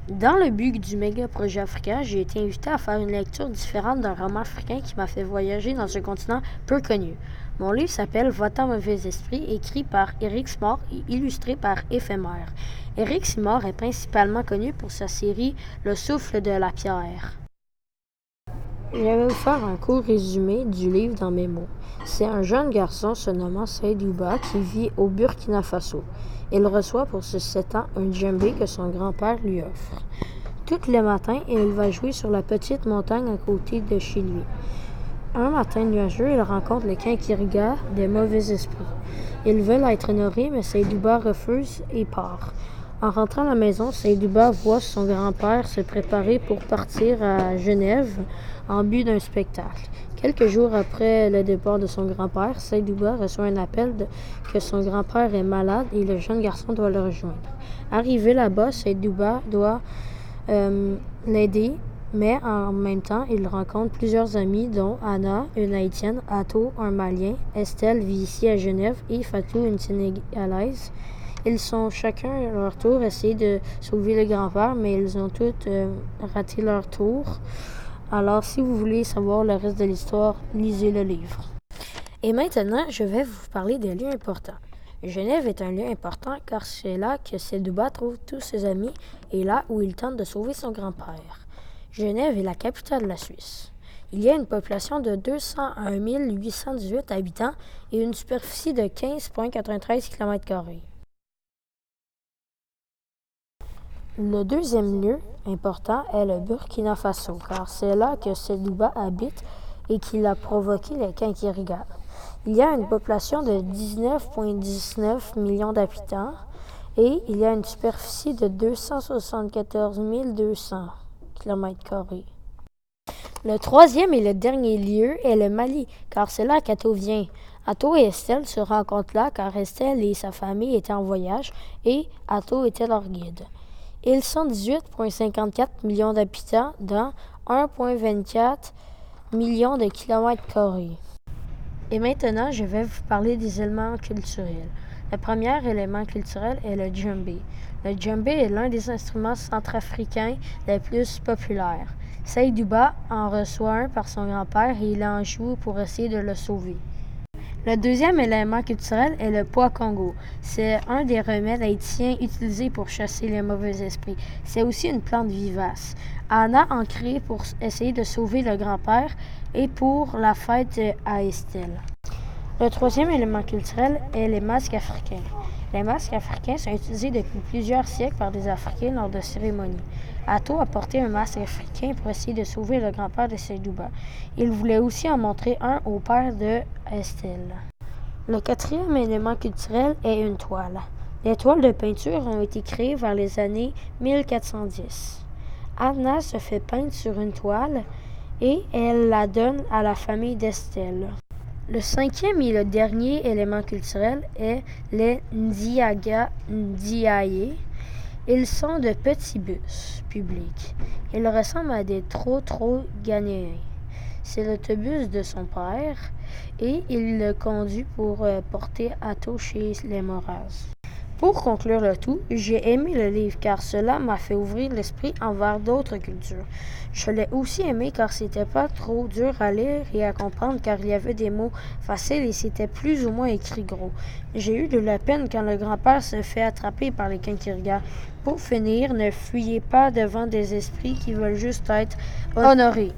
Dans le but du méga projet africain, j'ai été invité à faire une lecture différente d'un roman africain qui m'a fait voyager dans un continent peu connu. Mon livre s'appelle Va-t'en mauvais esprit, écrit par Éric Simard et illustré par Éphémère. Éric Simard est principalement connu pour sa série Le souffle de la pierre. Je vais vous faire un court résumé du livre dans mes mots. C'est un jeune garçon se nommant Seydouba qui vit au Burkina Faso. Il reçoit pour ses 7 ans un djembé que son grand-père lui offre. Tous les matins, il va jouer sur la petite montagne à côté de chez lui. Un matin nuageux, il rencontre le Kinkiriga des mauvais esprits. Ils veulent être honorés, mais Seydouba refuse et part. En rentrant à la maison, Seydouba voit son grand-père se préparer pour partir à Genève en but d'un spectacle. Quelques jours après le départ de son grand-père, Seydouba reçoit un appel que son grand-père est malade et le jeune garçon doit le rejoindre. Arrivé là-bas, Seydouba doit l'aider, mais en même temps, il rencontre plusieurs amis, dont Anna, une Haïtienne, Atto, un Malien, Estelle vit ici à Genève et Fatou, une Sénégalaise. Ils sont chacun à leur tour essayé de sauver le grand-père, mais ils ont tous raté leur tour. Alors, si vous voulez savoir le reste de l'histoire, lisez le livre. Et maintenant, je vais vous parler des lieux importants. Genève est un lieu important car c'est là que Seydouba trouve tous ses amis et là où il tente de sauver son grand-père. Genève est la capitale de la Suisse. Il y a une population de 201 818 habitants et une superficie de 15,93 km². Le deuxième lieu important est le Burkina Faso, car c'est là que Seydouba habite et qu'il a provoqué les Kinkiriga. Il y a une population de 19,19 millions d'habitants et il y a une superficie de 274 200 km². Le troisième et le dernier lieu est le Mali, car c'est là qu'Atto vient. Atto et Estelle se rencontrent là car Estelle et sa famille étaient en voyage et Atto était leur guide. Ils sont 18,54 millions d'habitants dans 1,24 millions de km². Et maintenant, je vais vous parler des éléments culturels. Le premier élément culturel est le djembé. Le djembé est l'un des instruments centrafricains les plus populaires. Seydouba en reçoit un par son grand-père et il en joue pour essayer de le sauver. Le deuxième élément culturel est le pois Congo. C'est un des remèdes haïtiens utilisés pour chasser les mauvais esprits. C'est aussi une plante vivace. Anna en crée pour essayer de sauver le grand-père et pour la fête à Estelle. Le troisième élément culturel est les masques africains. Les masques africains sont utilisés depuis plusieurs siècles par des Africains lors de cérémonies. Atto a porté un masque africain pour essayer de sauver le grand-père de Seydouba. Il voulait aussi en montrer un au père de Estelle. Le quatrième élément culturel est une toile. Les toiles de peinture ont été créées vers les années 1410. Anna se fait peindre sur une toile et elle la donne à la famille d'Estelle. Le cinquième et le dernier élément culturel est les Ndiaga Ndiaye. Ils sont de petits bus publics. Ils ressemblent à des trotro ghanéens. C'est l'autobus de son père et il le conduit pour porter Atto chez les Moraz. Pour conclure le tout, j'ai aimé le livre car cela m'a fait ouvrir l'esprit envers d'autres cultures. Je l'ai aussi aimé car c'était pas trop dur à lire et à comprendre car il y avait des mots faciles et c'était plus ou moins écrit gros. J'ai eu de la peine quand le grand-père se fait attraper par les Kinkiriga. Pour finir, ne fuyez pas devant des esprits qui veulent juste être honorés.